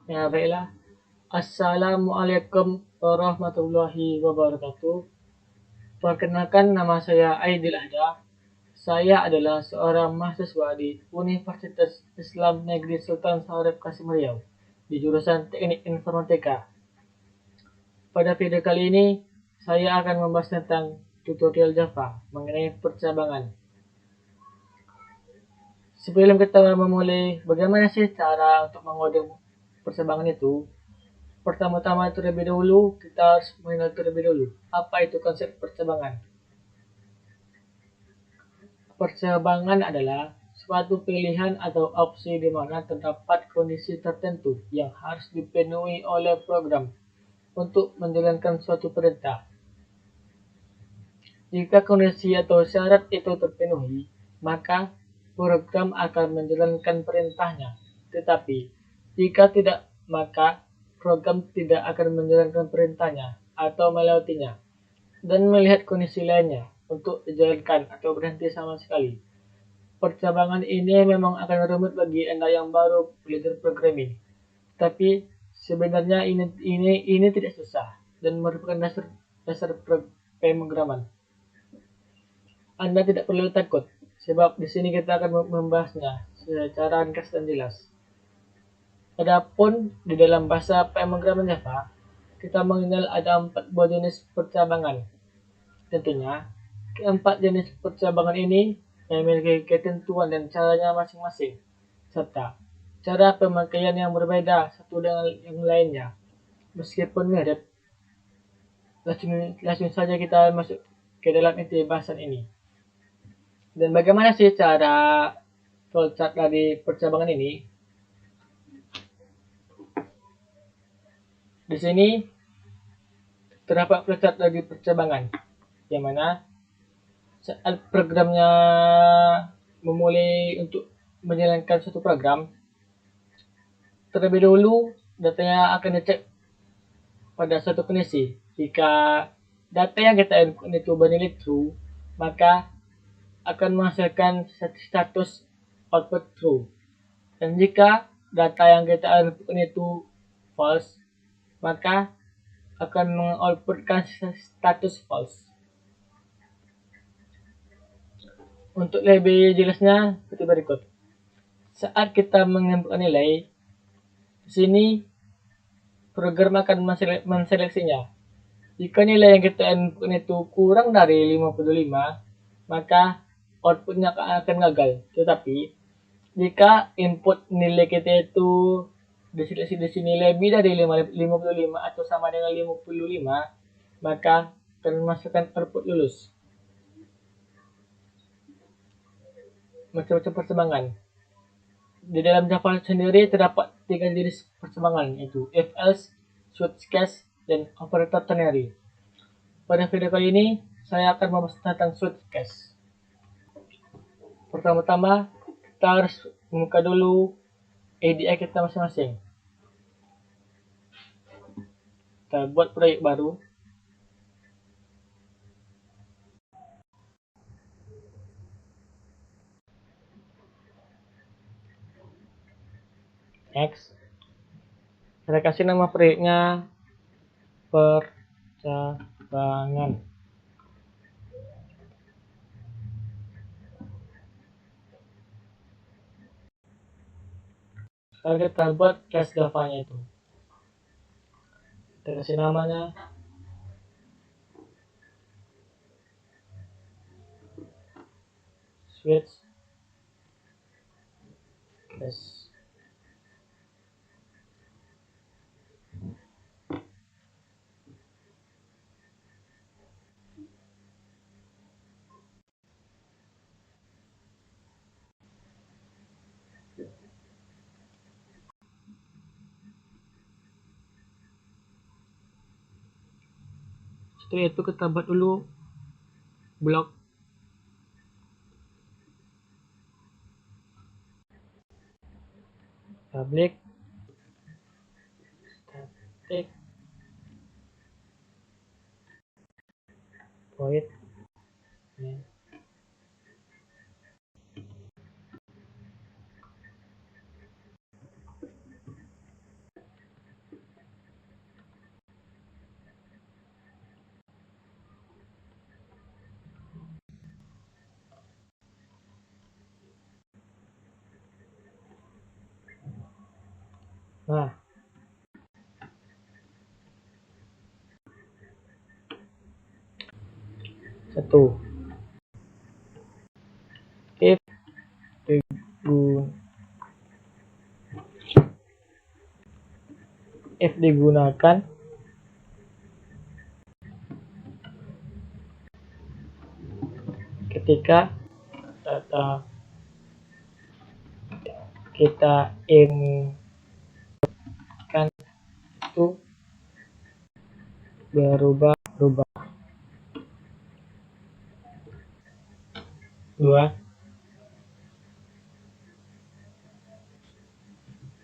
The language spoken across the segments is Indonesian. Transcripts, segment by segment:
Ya, baiklah. Assalamualaikum warahmatullahi wabarakatuh. Perkenalkan, nama saya Aidil Ahda. Saya adalah seorang mahasiswa di Universitas Islam Negeri Sultan Syarif Kasim Riau di jurusan Teknik Informatika. Pada video kali ini, saya akan membahas tentang tutorial Java mengenai percabangan. Sebelum kita memulai, bagaimana sih cara untuk mengoding percabangan itu? Pertama-tama terlebih dahulu, kita harus mengenal terlebih dahulu apa itu konsep percabangan. Percabangan adalah suatu pilihan atau opsi di mana terdapat kondisi tertentu yang harus dipenuhi oleh program untuk menjalankan suatu perintah. Jika kondisi atau syarat itu terpenuhi, maka program akan menjalankan perintahnya. Tetapi, jika tidak, maka program tidak akan menjalankan perintahnya atau melewatinya dan melihat kondisi lainnya untuk dijalankan atau berhenti sama sekali. Percabangan ini memang akan rumit bagi Anda yang baru belajar programming, tapi sebenarnya ini tidak susah dan merupakan dasar dasar pemrograman. Anda tidak perlu takut, sebab di sini kita akan membahasnya secara ringkas dan jelas. Adapun di dalam bahasa pemrograman Java, kita mengenal ada 4 buah jenis percabangan. Tentunya, keempat jenis percabangan ini memiliki ketentuan dan caranya masing-masing, serta cara pemakaian yang berbeda satu dengan yang lainnya. Meskipun mirip, langsung saja kita masuk ke dalam inti bahasan ini. Dan bagaimana sih cara flowchart dari percabangan ini? Di sini terdapat flowchart dari percabangan, yang mana saat programnya memulai untuk menjalankan suatu program, terlebih dahulu datanya akan dicek pada suatu kondisi. Jika data yang kita input itu bernilai true, maka akan menghasilkan status output true. Dan jika data yang kita input itu false, maka akan mengoutputkan status false. Untuk lebih jelasnya seperti berikut. Saat kita menginput nilai, di sini program akan menseleksinya. Jika nilai yang kita input itu kurang dari 55, maka outputnya akan gagal. Tetapi jika input nilai kita itu diseleksi di sini lebih dari 55 atau sama dengan 55, maka akan memasukkan output lulus. Macam-macam perkembangan. Di dalam Java sendiri terdapat 3 jenis perkembangan, yaitu if else, switch case, dan operator ternary. Pada video kali ini saya akan membahas tentang switch case. Pertama-tama kita harus membuka dulu ADI kita masing-masing. Kita buat proyek baru. Next. Saya kasih nama proyeknya percabangan. Sekarang kita buat class Java-nya itu. Kita kasih namanya switch case. Setelah itu kita buat dulu blok public static void main. Nah, satu, if digunakan ketika data kita inginkan itu berubah-ubah. 2.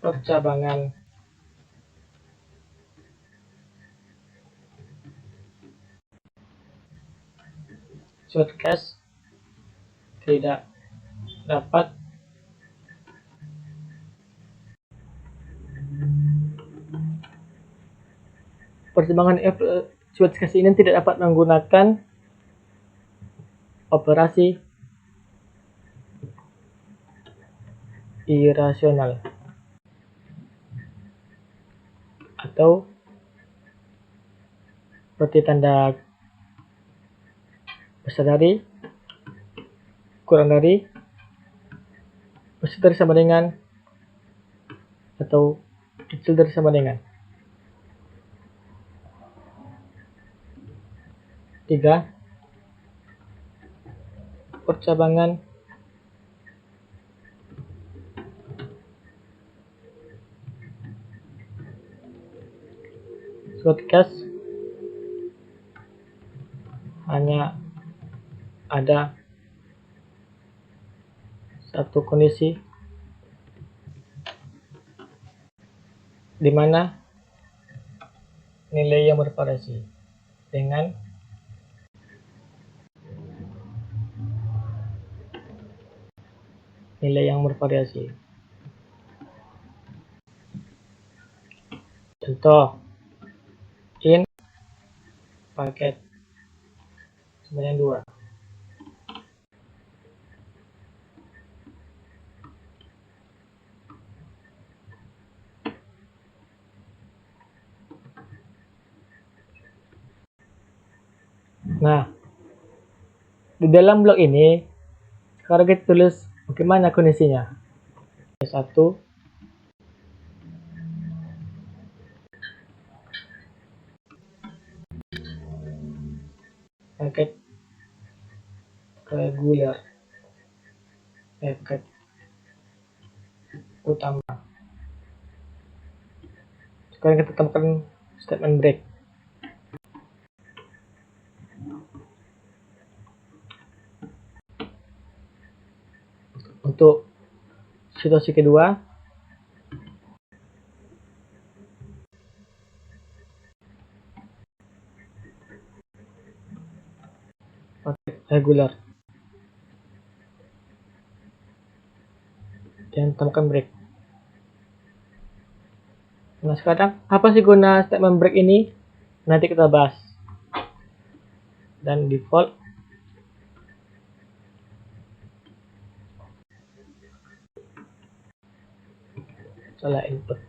Percabangan. Shortcast tidak dapat pertimbangan shortcast ini tidak dapat menggunakan operasi irasional atau seperti tanda besar dari, kurang dari, besar dari sama dengan, atau kecil dari sama dengan. 3. Percabangan. Shortcast hanya ada satu kondisi di mana nilai yang bervariasi dengan nilai yang bervariasi. Contoh, in paket 92. Nah, di dalam blok ini sekarang kita tulis bagaimana kondisinya. 1, paket reguler, paket utama. Sekarang kita temukan statement break. Untuk situasi kedua, paket regular dan temukan break. Nah, sekarang apa sih guna statement break ini? Nanti kita bahas. Dan default salah input.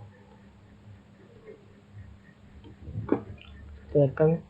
Tekan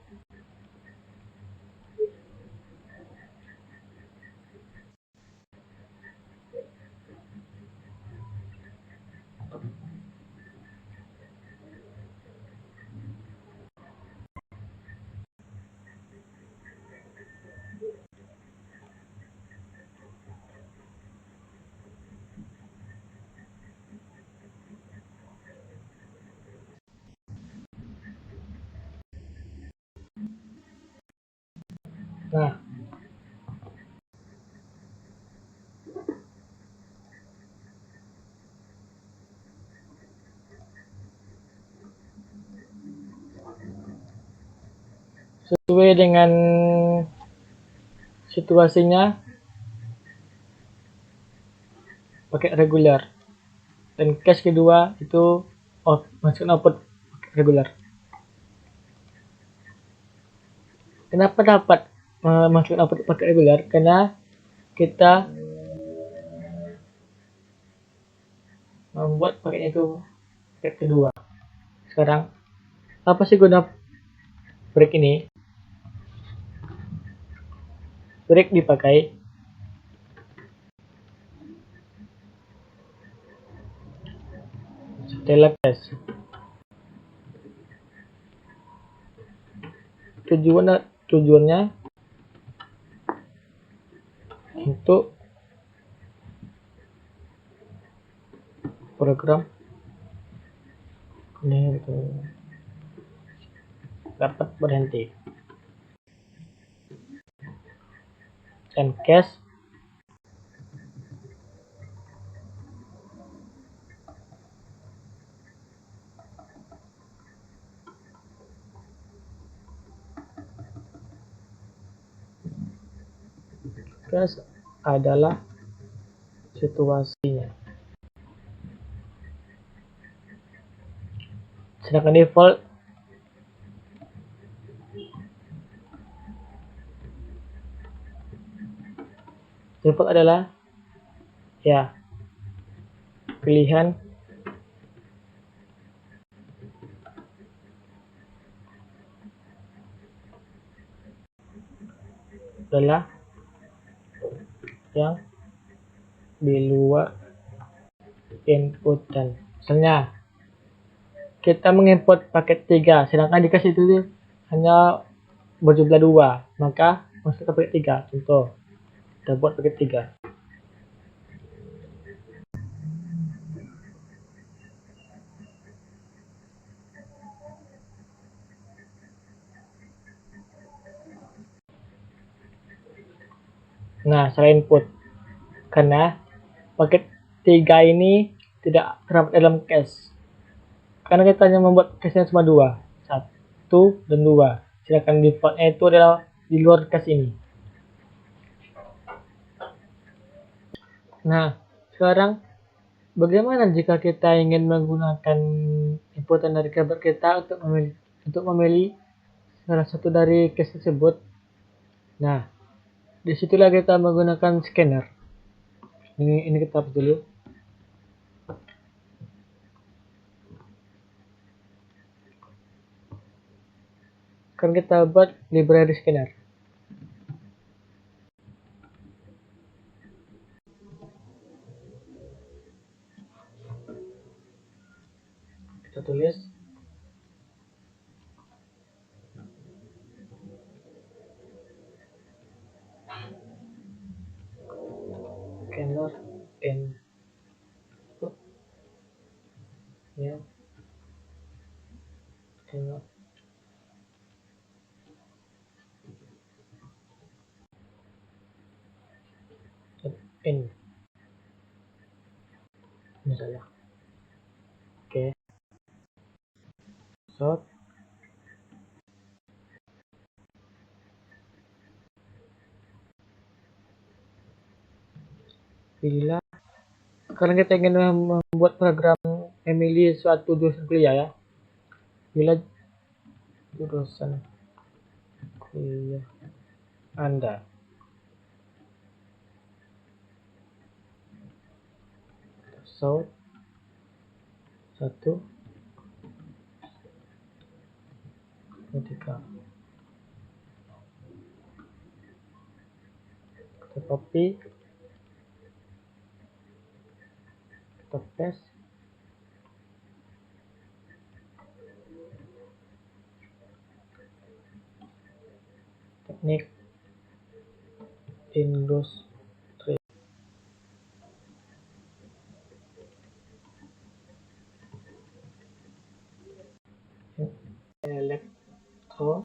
Nah, sesuai dengan situasinya pakai regular. Dan case kedua itu masukkan output regular. Kenapa dapat masukkan output pakai regular? Karena kita membuat paketnya itu Step kedua. Sekarang, apa sih guna break ini? Break dipakai setelah tes. Tujuannya untuk program ini dapat berhenti. Dan cache adalah situasinya. Sedangkan default adalah ya pilihan adalah yang di luar input. Dan misalnya kita mengimport paket 3, sedangkan dikasih itu hanya berjumlah 2, maka masuk ke paket 3. Contoh, kita buat paket 3. Nah, setelah input, karena paket 3 ini tidak terdapat dalam cache, karena kita hanya membuat cache-nya cuma 2, 1 dan 2, sedangkan defaultnya itu adalah di luar cache ini. Nah, sekarang bagaimana jika kita ingin menggunakan inputan dari keyboard kita untuk memilih salah satu dari cache tersebut? Nah, disitulah kita menggunakan scanner. Ini kita hapus dulu. Kan kita buat library scanner. Kita tulis scanner input ya, scanner in misalnya. Oke, so bila sekarang kita ingin membuat program memilih suatu jurusan kuliah ya, bila jurusan kuliah Anda so 1 2 3, kita copy, kita paste, teknik industri elektro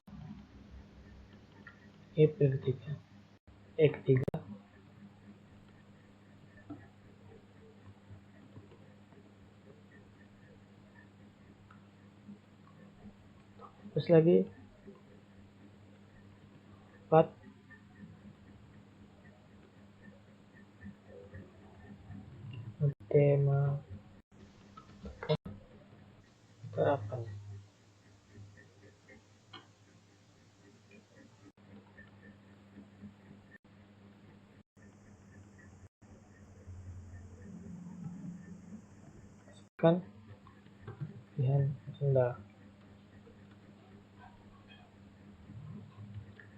ketiga terus lagi 4 tema terapan. Kan Pilihan rendah.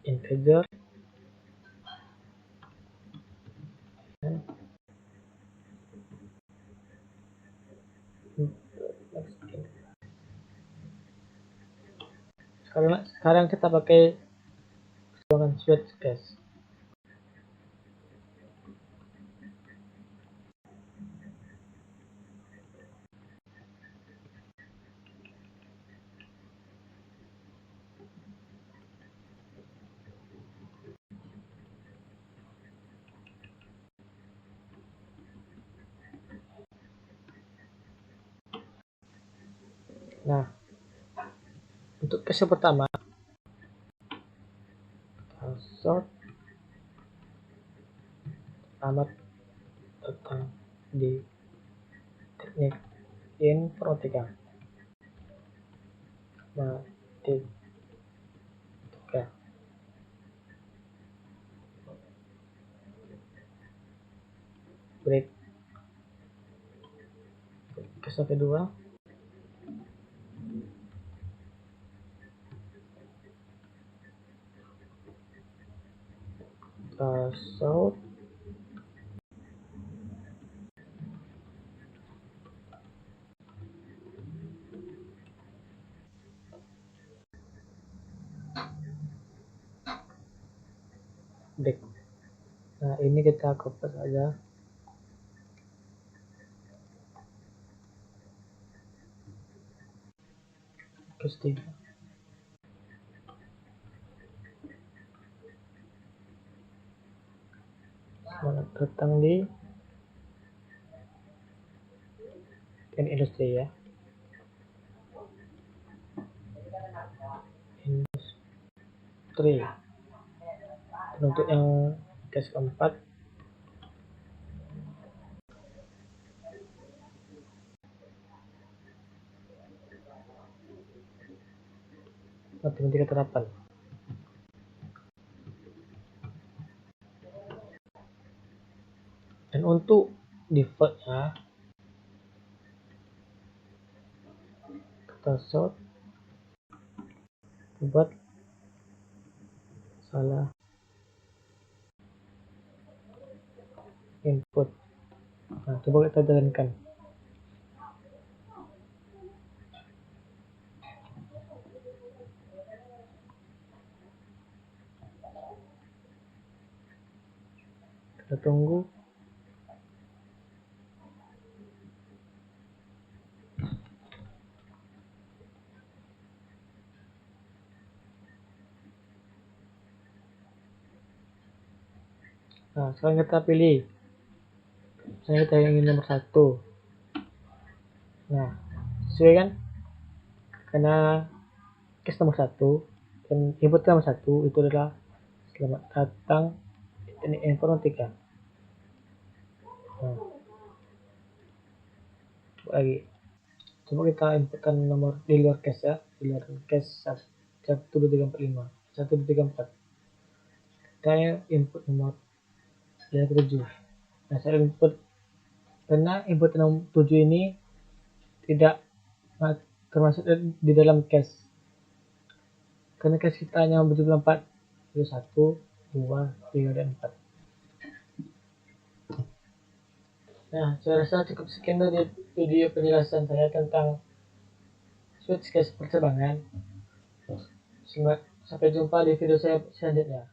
Integer. Sekarang kita pakai perjuangan switch case. Nah, untuk case yang pertama, sort alamat datang di teknik informatika. Break. Case yang kedua, sort break. Nah, ini kita copy saja. Case 3. Selamat datang di industri ya. Industri. Untuk yang case keempat, matematika terapan. Dan untuk defaultnya kita sort buat salah input. Nah, coba kita jalankan. Kita tunggu. Nah, sekarang kita pilih. Misalnya kita ingin nomor 1. Nah, sesuai kan? Karena case nomor 1 dan input nomor 1 itu adalah selamat datang di teknik informatika. Nah, lagi. Coba kita inputkan nomor di luar case ya, di luar case 12345, 12344. Saya input nomor 7. Nah, saya input karena input nomor 7 ini tidak termasuk di dalam case. Karena case kita hanya berjumlah 4. Itu 1, 2, 3, dan 4. Nah, saya rasa cukup sekian dari video penjelasan saya tentang switch case percabangan. Sampai jumpa di video saya selanjutnya.